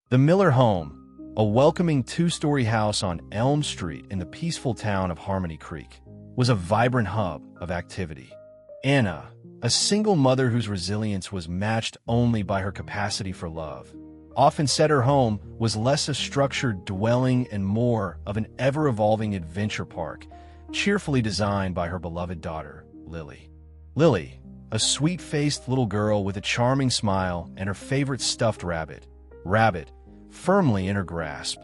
The Miller home, a welcoming two-story house on Elm Street in the peaceful town of Harmony Creek, was a vibrant hub of activity. Anna, a single mother whose resilience was matched only by her capacity for love, often said her home was less a structured dwelling and more of an ever-evolving adventure park, cheerfully designed by her beloved daughter, Lily. Lily, a sweet-faced little girl with a charming smile and her favorite stuffed rabbit, firmly in her grasp,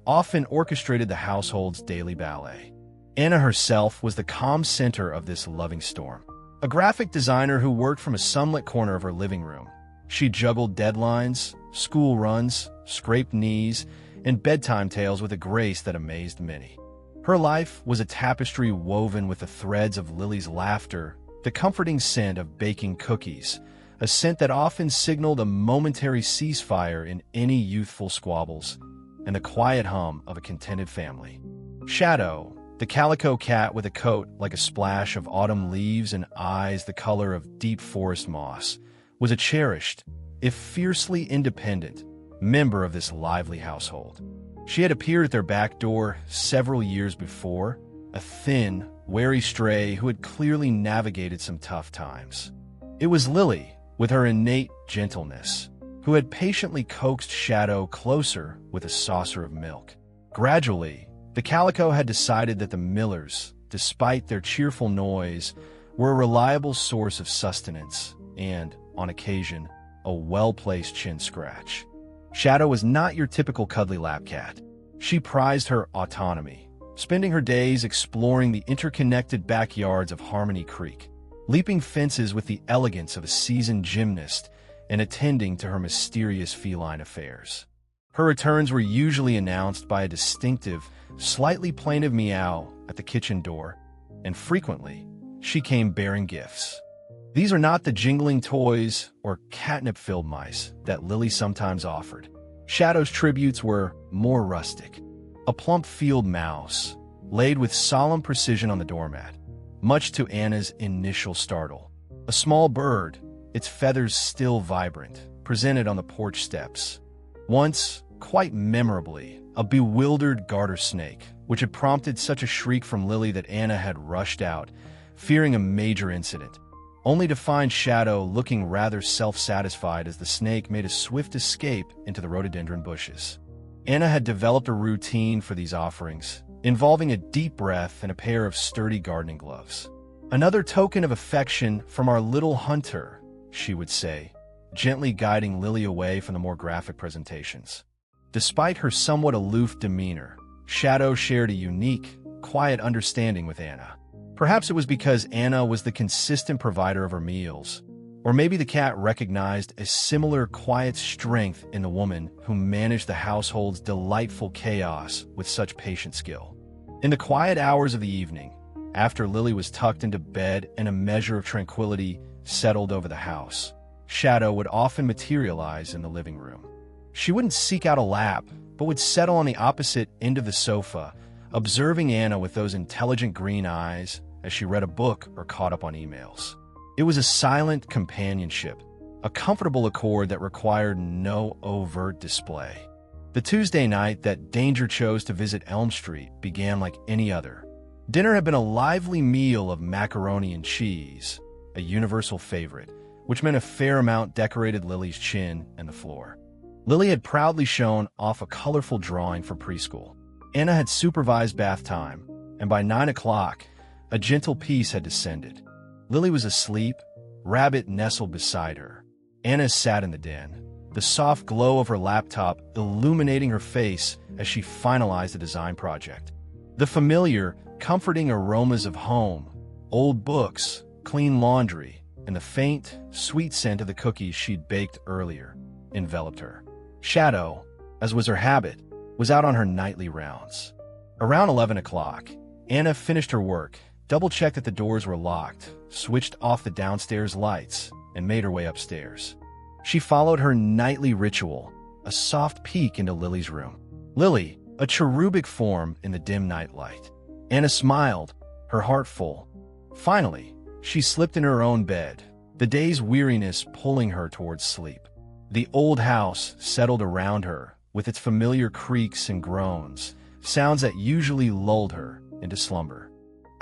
often orchestrated the household's daily ballet. Anna herself was the calm center of this loving storm. A graphic designer who worked from a sunlit corner of her living room, she juggled deadlines, school runs, scraped knees, and bedtime tales with a grace that amazed many. Her life was a tapestry woven with the threads of Lily's laughter, the comforting scent of baking cookies, a scent that often signaled a momentary ceasefire in any youthful squabbles, and the quiet hum of a contented family. Shadow, the calico cat with a coat like a splash of autumn leaves and eyes the color of deep forest moss, was a cherished, if fiercely independent, member of this lively household. She had appeared at their back door several years before, a thin, wary stray who had clearly navigated some tough times. It was Lily, with her innate gentleness, who had patiently coaxed Shadow closer with a saucer of milk. Gradually, the Calico had decided that the Millers, despite their cheerful noise, were a reliable source of sustenance and, on occasion, a well-placed chin scratch. Shadow was not your typical cuddly lap cat. She prized her autonomy, spending her days exploring the interconnected backyards of Harmony Creek, leaping fences with the elegance of a seasoned gymnast and attending to her mysterious feline affairs. Her returns were usually announced by a distinctive, slightly plaintive meow at the kitchen door, and frequently, she came bearing gifts. These are not the jingling toys or catnip-filled mice that Lily sometimes offered. Shadow's tributes were more rustic. A plump field mouse, laid with solemn precision on the doormat, much to Anna's initial startle. A small bird, its feathers still vibrant, presented on the porch steps. Once, quite memorably, a bewildered garter snake, which had prompted such a shriek from Lily that Anna had rushed out, fearing a major incident, only to find Shadow looking rather self-satisfied as the snake made a swift escape into the rhododendron bushes. Anna had developed a routine for these offerings, involving a deep breath and a pair of sturdy gardening gloves. "Another token of affection from our little hunter," she would say, gently guiding Lily away from the more graphic presentations. Despite her somewhat aloof demeanor, Shadow shared a unique, quiet understanding with Anna. Perhaps it was because Anna was the consistent provider of her meals, or maybe the cat recognized a similar quiet strength in the woman who managed the household's delightful chaos with such patient skill. In the quiet hours of the evening, after Lily was tucked into bed and a measure of tranquility settled over the house, Shadow would often materialize in the living room. She wouldn't seek out a lap, but would settle on the opposite end of the sofa, observing Anna with those intelligent green eyes as she read a book or caught up on emails. It was a silent companionship, a comfortable accord that required no overt display. The Tuesday night that Danger chose to visit Elm Street began like any other. Dinner had been a lively meal of macaroni and cheese, a universal favorite, which meant a fair amount decorated Lily's chin and the floor. Lily had proudly shown off a colorful drawing for preschool. Anna had supervised bath time, and by 9 o'clock, a gentle peace had descended. Lily was asleep, Rabbit nestled beside her. Anna sat in the den, the soft glow of her laptop illuminating her face as she finalized a design project. The familiar, comforting aromas of home, old books, clean laundry, and the faint, sweet scent of the cookies she'd baked earlier enveloped her. Shadow, as was her habit, was out on her nightly rounds. Around 11 o'clock, Anna finished her work, double-checked that the doors were locked, switched off the downstairs lights, and made her way upstairs. She followed her nightly ritual, a soft peek into Lily's room. Lily, a cherubic form in the dim night light. Anna smiled, her heart full. Finally, she slipped in her own bed, the day's weariness pulling her towards sleep. The old house settled around her, with its familiar creaks and groans, sounds that usually lulled her into slumber.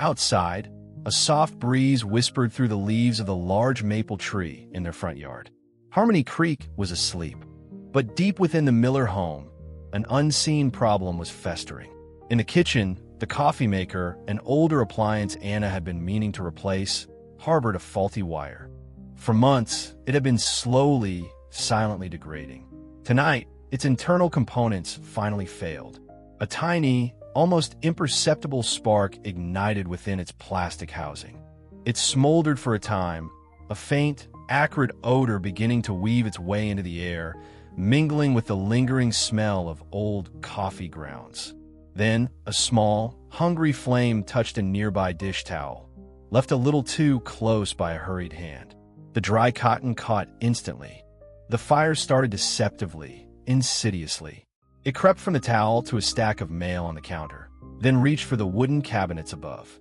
Outside, a soft breeze whispered through the leaves of the large maple tree in their front yard. Harmony Creek was asleep, but deep within the Miller home, an unseen problem was festering. In the kitchen, the coffee maker, an older appliance Anna had been meaning to replace, harbored a faulty wire. For months, it had been slowly, silently degrading. Tonight, its internal components finally failed. A tiny, almost imperceptible spark ignited within its plastic housing. It smoldered for a time, a faint, acrid odor beginning to weave its way into the air, mingling with the lingering smell of old coffee grounds. Then, a small, hungry flame touched a nearby dish towel, left a little too close by a hurried hand. The dry cotton caught instantly. The fire started deceptively, insidiously. It crept from the towel to a stack of mail on the counter, then reached for the wooden cabinets above.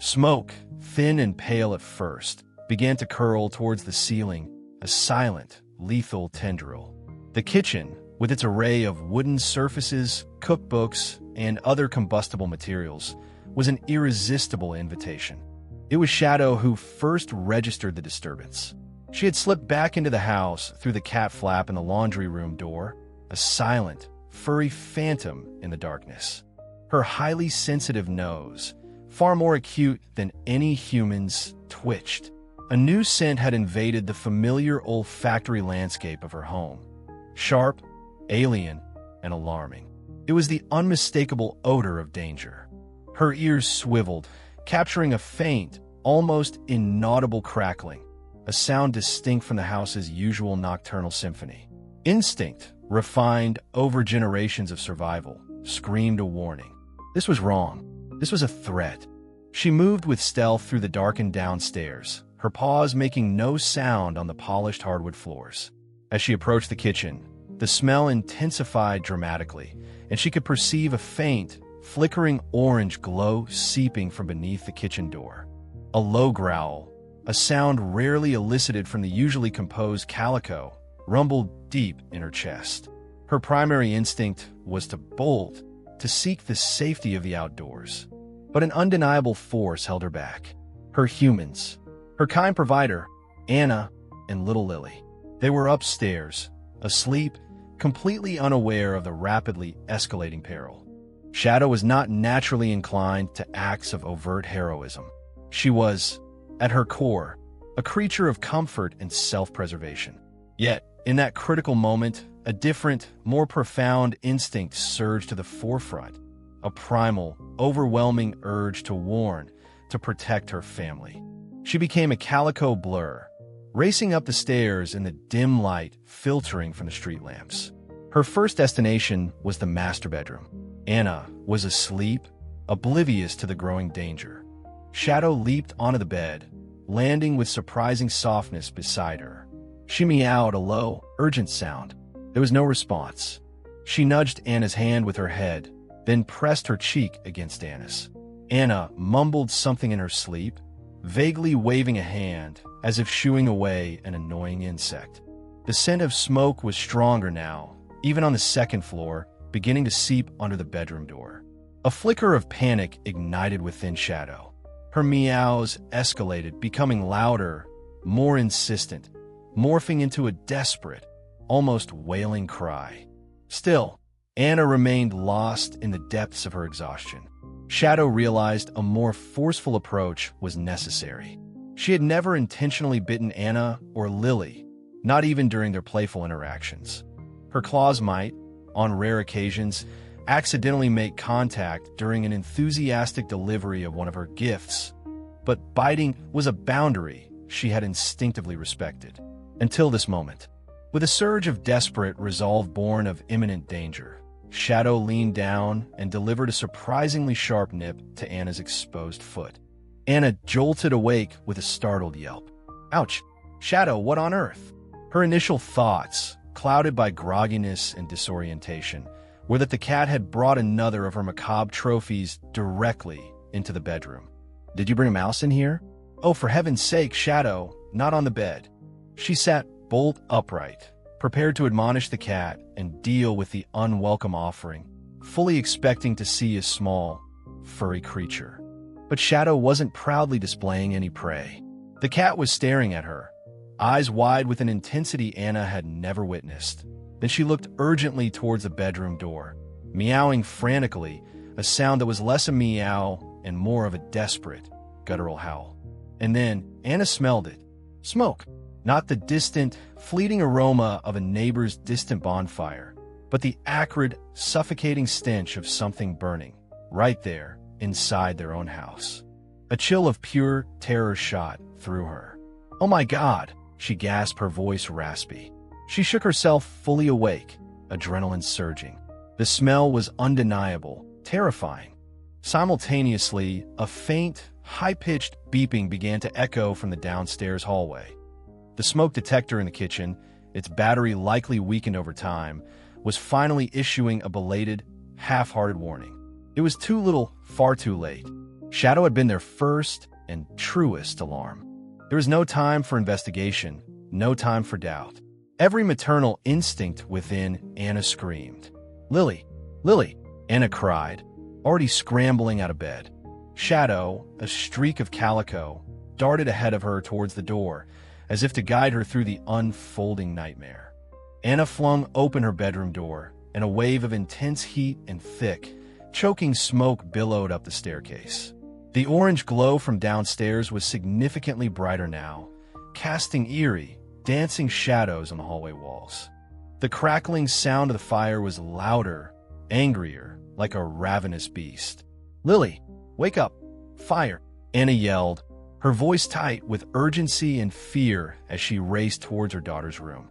Smoke, thin and pale at first, began to curl towards the ceiling, a silent, lethal tendril. The kitchen, with its array of wooden surfaces, cookbooks, and other combustible materials, was an irresistible invitation. It was Shadow who first registered the disturbance. She had slipped back into the house through the cat flap in the laundry room door, a silent, furry phantom in the darkness. Her highly sensitive nose, far more acute than any human's, twitched. A new scent had invaded the familiar olfactory landscape of her home. Sharp, alien, and alarming. It was the unmistakable odor of danger. Her ears swiveled, capturing a faint, almost inaudible crackling, a sound distinct from the house's usual nocturnal symphony. Instinct, refined over generations of survival, screamed a warning. This was wrong. This was a threat. She moved with stealth through the darkened downstairs, her paws making no sound on the polished hardwood floors. As she approached the kitchen, the smell intensified dramatically, and she could perceive a faint, flickering orange glow seeping from beneath the kitchen door. A low growl, a sound rarely elicited from the usually composed Calico, rumbled deep in her chest. Her primary instinct was to bolt, to seek the safety of the outdoors. But an undeniable force held her back. Her humans, her kind provider, Anna and little Lily. They were upstairs, asleep, completely unaware of the rapidly escalating peril. Shadow was not naturally inclined to acts of overt heroism. She was, at her core, a creature of comfort and self-preservation. Yet, in that critical moment, a different, more profound instinct surged to the forefront, a primal, overwhelming urge to warn, to protect her family. She became a calico blur, racing up the stairs in the dim light filtering from the street lamps. Her first destination was the master bedroom. Anna was asleep, oblivious to the growing danger. Shadow leaped onto the bed, landing with surprising softness beside her. She meowed a low, urgent sound. There was no response. She nudged Anna's hand with her head, then pressed her cheek against Anna's. Anna mumbled something in her sleep, vaguely waving a hand as if shooing away an annoying insect. The scent of smoke was stronger now, even on the second floor, beginning to seep under the bedroom door. A flicker of panic ignited within Shadow. Her meows escalated, becoming louder, more insistent, morphing into a desperate, almost wailing cry. Still, Anna remained lost in the depths of her exhaustion. Shadow realized a more forceful approach was necessary. She had never intentionally bitten Anna or Lily, not even during their playful interactions. Her claws might, on rare occasions, accidentally make contact during an enthusiastic delivery of one of her gifts, but biting was a boundary she had instinctively respected. Until this moment. With a surge of desperate resolve born of imminent danger, Shadow leaned down and delivered a surprisingly sharp nip to Anna's exposed foot. Anna jolted awake with a startled yelp. Ouch! Shadow, what on earth? Her initial thoughts, clouded by grogginess and disorientation, were that the cat had brought another of her macabre trophies directly into the bedroom. Did you bring a mouse in here? Oh, for heaven's sake, Shadow, not on the bed. She sat bolt upright, prepared to admonish the cat and deal with the unwelcome offering, fully expecting to see a small, furry creature. But Shadow wasn't proudly displaying any prey. The cat was staring at her, eyes wide with an intensity Anna had never witnessed. Then she looked urgently towards the bedroom door, meowing frantically, a sound that was less a meow and more of a desperate, guttural howl. And then Anna smelled it. Smoke. Not the distant, fleeting aroma of a neighbor's distant bonfire, but the acrid, suffocating stench of something burning, right there, inside their own house. A chill of pure terror shot through her. "Oh my God!" she gasped, her voice raspy. She shook herself fully awake, adrenaline surging. The smell was undeniable, terrifying. Simultaneously, a faint, high-pitched beeping began to echo from the downstairs hallway. The smoke detector in the kitchen, its battery likely weakened over time, was finally issuing a belated, half-hearted warning. It was too little, far too late. Shadow had been their first and truest alarm. There was no time for investigation, no time for doubt. Every maternal instinct within Anna screamed. "Lily! Lily!" Anna cried, already scrambling out of bed. Shadow, a streak of Calico, darted ahead of her towards the door, as if to guide her through the unfolding nightmare. Anna flung open her bedroom door, and a wave of intense heat and thick, choking smoke billowed up the staircase. The orange glow from downstairs was significantly brighter now, casting eerie, dancing shadows on the hallway walls. The crackling sound of the fire was louder, angrier, like a ravenous beast. "Lily, wake up! Fire!" Anna yelled, her voice tight with urgency and fear as she raced towards her daughter's room.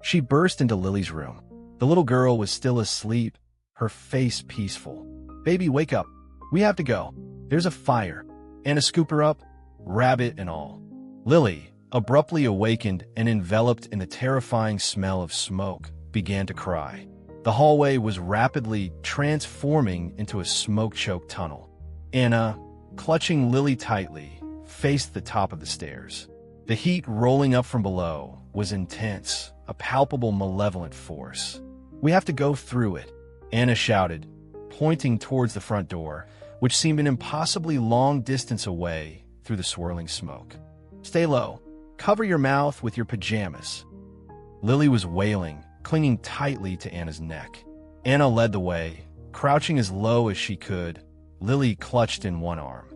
She burst into Lily's room. The little girl was still asleep, her face peaceful. "Baby, wake up. We have to go. There's a fire." Anna scooped her up, rabbit and all. Lily, abruptly awakened and enveloped in the terrifying smell of smoke, began to cry. The hallway was rapidly transforming into a smoke-choked tunnel. Anna, clutching Lily tightly, faced the top of the stairs. The heat rolling up from below was intense, a palpable malevolent force. "We have to go through it," Anna shouted, pointing towards the front door, which seemed an impossibly long distance away through the swirling smoke. "Stay low. Cover your mouth with your pajamas." Lily was wailing, clinging tightly to Anna's neck. Anna led the way, crouching as low as she could, Lily clutched in one arm.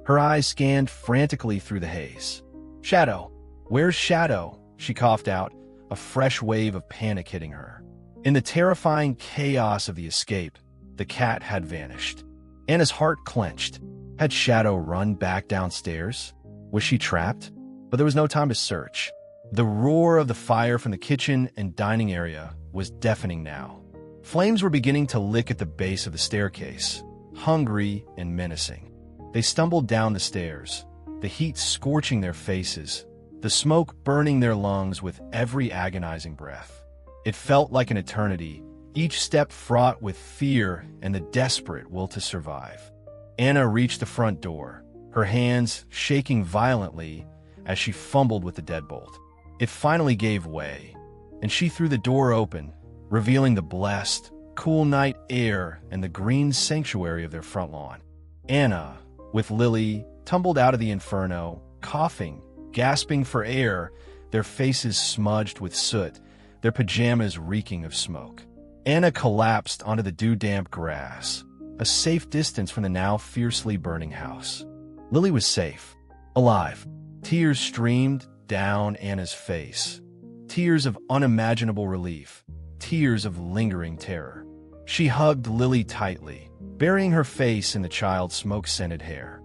Her eyes scanned frantically through the haze. "Shadow! Where's Shadow?" she coughed out, a fresh wave of panic hitting her. In the terrifying chaos of the escape, the cat had vanished. Anna's heart clenched. Had Shadow run back downstairs? Was she trapped? But there was no time to search. The roar of the fire from the kitchen and dining area was deafening now. Flames were beginning to lick at the base of the staircase, hungry and menacing. They stumbled down the stairs, the heat scorching their faces, the smoke burning their lungs with every agonizing breath. It felt like an eternity, each step fraught with fear and the desperate will to survive. Anna reached the front door, her hands shaking violently as she fumbled with the deadbolt. It finally gave way, and she threw the door open, revealing the blessed, cool night air and the green sanctuary of their front lawn. Anna, with Lily, tumbled out of the inferno, coughing, gasping for air, their faces smudged with soot, their pajamas reeking of smoke. Anna collapsed onto the dew-damp grass, a safe distance from the now fiercely burning house. Lily was safe, alive. Tears streamed down Anna's face. Tears of unimaginable relief, tears of lingering terror. She hugged Lily tightly, burying her face in the child's smoke-scented hair.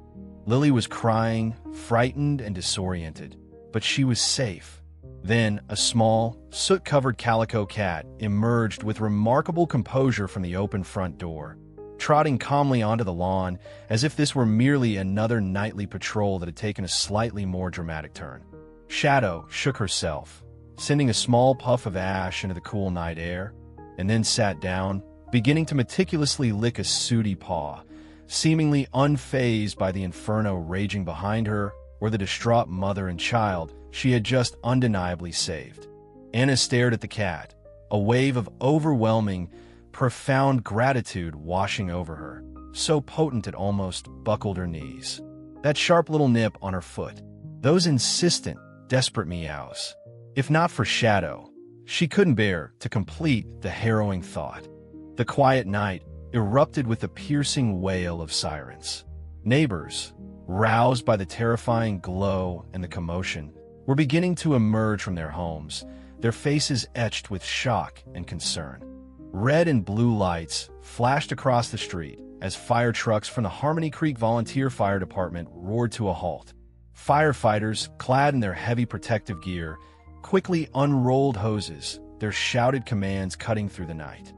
Lily was crying, frightened and disoriented, but she was safe. Then a small, soot-covered calico cat emerged with remarkable composure from the open front door, trotting calmly onto the lawn as if this were merely another nightly patrol that had taken a slightly more dramatic turn. Shadow shook herself, sending a small puff of ash into the cool night air, and then sat down, beginning to meticulously lick a sooty paw, seemingly unfazed by the inferno raging behind her or the distraught mother and child she had just undeniably saved. Anna stared at the cat, a wave of overwhelming, profound gratitude washing over her, so potent it almost buckled her knees. That sharp little nip on her foot, those insistent, desperate meows. If not for Shadow, she couldn't bear to complete the harrowing thought. The quiet night erupted with a piercing wail of sirens. Neighbors, roused by the terrifying glow and the commotion, were beginning to emerge from their homes, their faces etched with shock and concern. Red and blue lights flashed across the street as fire trucks from the Harmony Creek Volunteer Fire Department roared to a halt. Firefighters, clad in their heavy protective gear, quickly unrolled hoses, their shouted commands cutting through the night.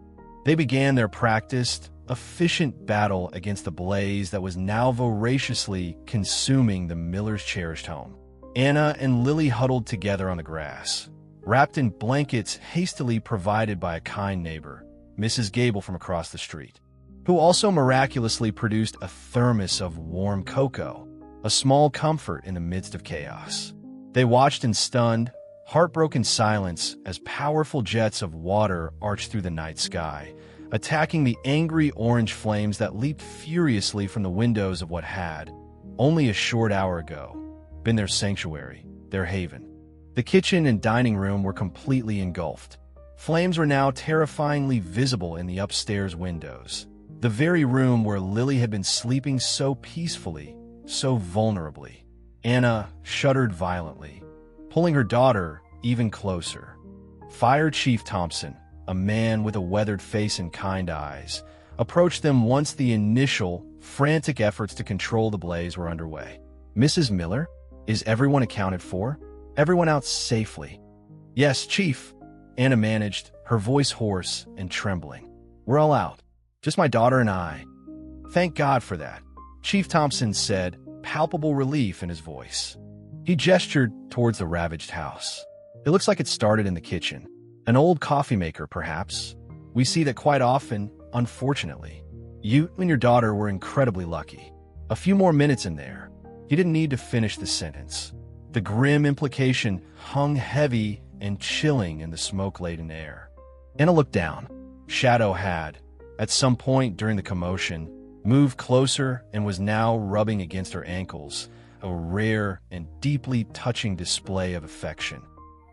They began their practiced, efficient battle against the blaze that was now voraciously consuming the Millers' cherished home. Anna and Lily huddled together on the grass, wrapped in blankets hastily provided by a kind neighbor, Mrs. Gable from across the street, who also miraculously produced a thermos of warm cocoa, a small comfort in the midst of chaos. They watched in stunned, heartbroken silence as powerful jets of water arched through the night sky, attacking the angry orange flames that leaped furiously from the windows of what had, only a short hour ago, been their sanctuary, their haven. The kitchen and dining room were completely engulfed. Flames were now terrifyingly visible in the upstairs windows, the very room where Lily had been sleeping so peacefully, so vulnerably. Anna shuddered violently, pulling her daughter even closer. Fire Chief Thompson, a man with a weathered face and kind eyes, approached them once the initial, frantic efforts to control the blaze were underway. "Mrs. Miller, is everyone accounted for? Everyone out safely?" "Yes, Chief," Anna managed, her voice hoarse and trembling. "We're all out. Just my daughter and I." "Thank God for that," Chief Thompson said, palpable relief in his voice. He gestured towards the ravaged house. "It looks like it started in the kitchen. An old coffee maker, perhaps. We see that quite often, unfortunately. You and your daughter were incredibly lucky. A few more minutes in there. You didn't need to finish the sentence." The grim implication hung heavy and chilling in the smoke-laden air. Anna looked down. Shadow had, at some point during the commotion, moved closer and was now rubbing against her ankles, a rare and deeply touching display of affection.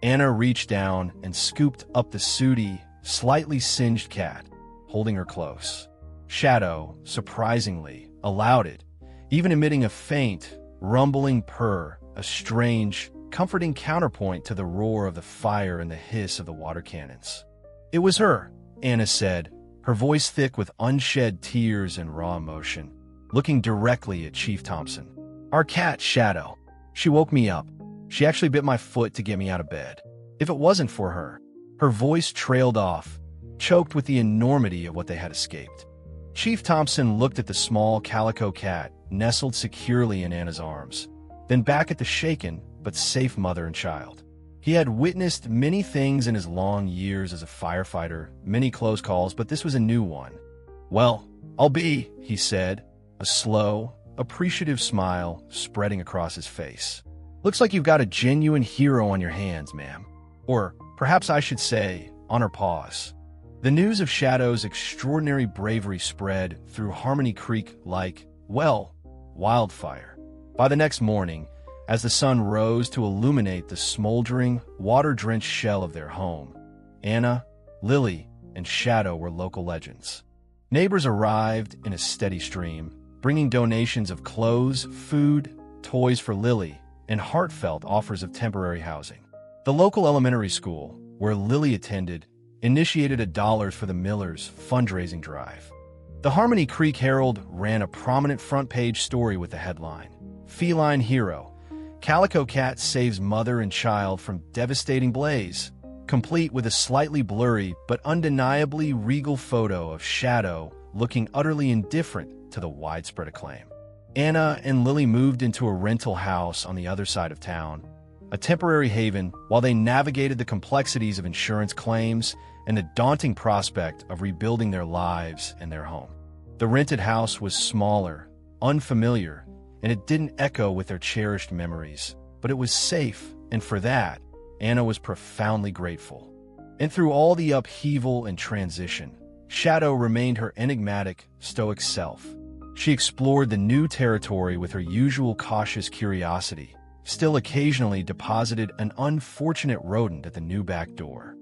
Anna reached down and scooped up the sooty, slightly singed cat, holding her close. Shadow, surprisingly, allowed it, even emitting a faint, rumbling purr, a strange, comforting counterpoint to the roar of the fire and the hiss of the water cannons. "It was her," Anna said, her voice thick with unshed tears and raw emotion, looking directly at Chief Thompson. "Our cat, Shadow. She woke me up. She actually bit my foot to get me out of bed. If it wasn't for her..." Her voice trailed off, choked with the enormity of what they had escaped. Chief Thompson looked at the small Calico cat nestled securely in Anna's arms, then back at the shaken but safe mother and child. He had witnessed many things in his long years as a firefighter, many close calls, but this was a new one. "Well, I'll be," he said, a slow, appreciative smile spreading across his face. "Looks like you've got a genuine hero on your hands, ma'am. Or perhaps I should say, on her paws." The news of Shadow's extraordinary bravery spread through Harmony Creek like, well, wildfire. By the next morning, as the sun rose to illuminate the smoldering, water-drenched shell of their home, Anna, Lily, and Shadow were local legends. Neighbors arrived in a steady stream, bringing donations of clothes, food, toys for Lily, and heartfelt offers of temporary housing. The local elementary school, where Lily attended, initiated a Dollars for the Millers fundraising drive. The Harmony Creek Herald ran a prominent front-page story with the headline, "Feline Hero. Calico Cat Saves Mother and Child from Devastating Blaze," complete with a slightly blurry but undeniably regal photo of Shadow looking utterly indifferent to the widespread acclaim. Anna and Lily moved into a rental house on the other side of town, a temporary haven while they navigated the complexities of insurance claims and the daunting prospect of rebuilding their lives and their home. The rented house was smaller, unfamiliar, and it didn't echo with their cherished memories, but it was safe, and for that, Anna was profoundly grateful. And through all the upheaval and transition, Shadow remained her enigmatic, stoic self. She explored the new territory with her usual cautious curiosity, still occasionally deposited an unfortunate rodent at the new back door,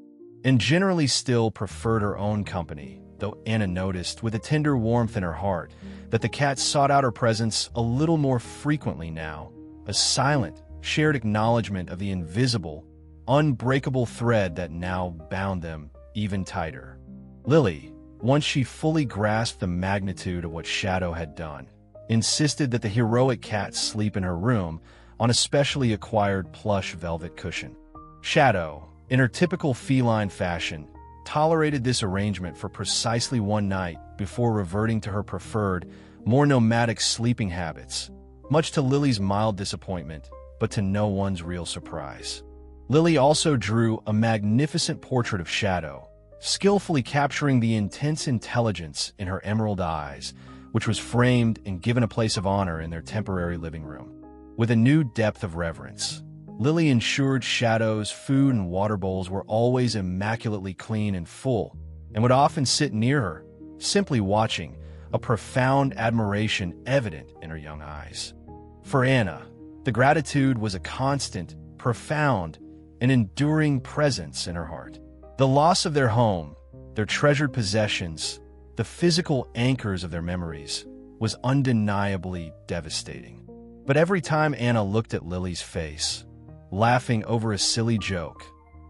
and generally still preferred her own company, though Anna noticed with a tender warmth in her heart that the cat sought out her presence a little more frequently now, a silent, shared acknowledgement of the invisible, unbreakable thread that now bound them even tighter. Lily, once she fully grasped the magnitude of what Shadow had done, insisted that the heroic cat sleep in her room on a specially acquired plush velvet cushion. Shadow, in her typical feline fashion, tolerated this arrangement for precisely one night before reverting to her preferred, more nomadic sleeping habits, much to Lily's mild disappointment, but to no one's real surprise. Lily also drew a magnificent portrait of Shadow, skillfully capturing the intense intelligence in her emerald eyes, which was framed and given a place of honor in their temporary living room. With a new depth of reverence, Lily ensured Shadow's food and water bowls were always immaculately clean and full, and would often sit near her, simply watching, a profound admiration evident in her young eyes. For Anna, the gratitude was a constant, profound, and enduring presence in her heart. The loss of their home, their treasured possessions, the physical anchors of their memories, was undeniably devastating. But every time Anna looked at Lily's face, laughing over a silly joke,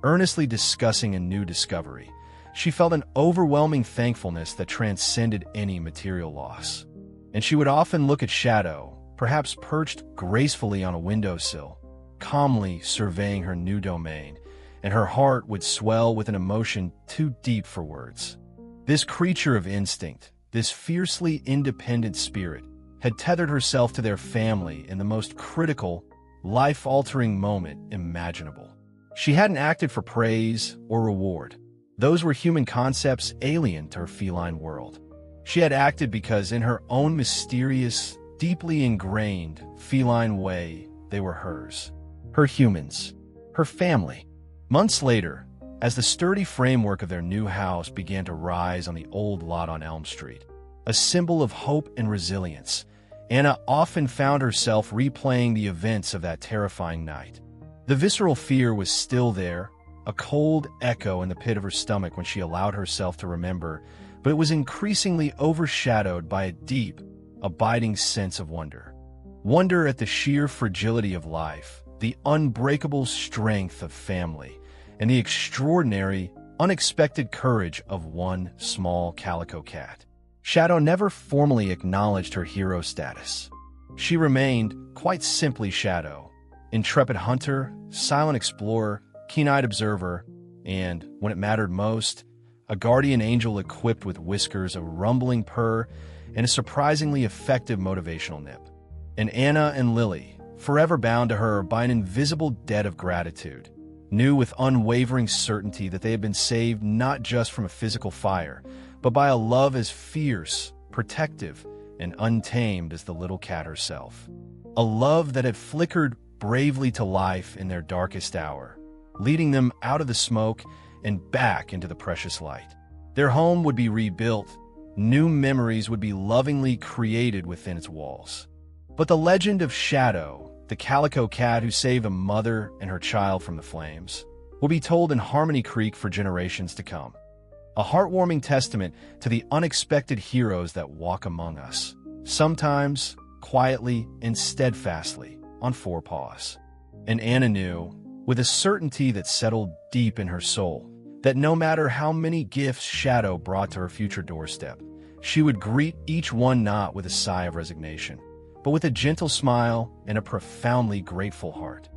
earnestly discussing a new discovery, she felt an overwhelming thankfulness that transcended any material loss. And she would often look at Shadow, perhaps perched gracefully on a windowsill, calmly surveying her new domain, and her heart would swell with an emotion too deep for words. This creature of instinct, this fiercely independent spirit, had tethered herself to their family in the most critical, life-altering moment imaginable. She hadn't acted for praise or reward. Those were human concepts alien to her feline world. She had acted because in her own mysterious, deeply ingrained, feline way, they were hers. Her humans. Her family. Months later, as the sturdy framework of their new house began to rise on the old lot on Elm Street, a symbol of hope and resilience, Anna often found herself replaying the events of that terrifying night. The visceral fear was still there, a cold echo in the pit of her stomach when she allowed herself to remember, but it was increasingly overshadowed by a deep, abiding sense of wonder. Wonder at the sheer fragility of life, the unbreakable strength of family, and the extraordinary, unexpected courage of one small calico cat. Shadow never formally acknowledged her hero status. She remained, quite simply, Shadow, intrepid hunter, silent explorer, keen-eyed observer, and, when it mattered most, a guardian angel equipped with whiskers, a rumbling purr, and a surprisingly effective motivational nip. And Anna and Lily, forever bound to her by an invisible debt of gratitude, knew with unwavering certainty that they had been saved not just from a physical fire, but by a love as fierce, protective, and untamed as the little cat herself. A love that had flickered bravely to life in their darkest hour, leading them out of the smoke and back into the precious light. Their home would be rebuilt, new memories would be lovingly created within its walls. But the legend of Shadow, the calico cat who saved a mother and her child from the flames, will be told in Harmony Creek for generations to come. A heartwarming testament to the unexpected heroes that walk among us, sometimes quietly and steadfastly on four paws. And Anna knew, with a certainty that settled deep in her soul, that no matter how many gifts Shadow brought to her future doorstep, she would greet each one not with a sigh of resignation, but with a gentle smile and a profoundly grateful heart.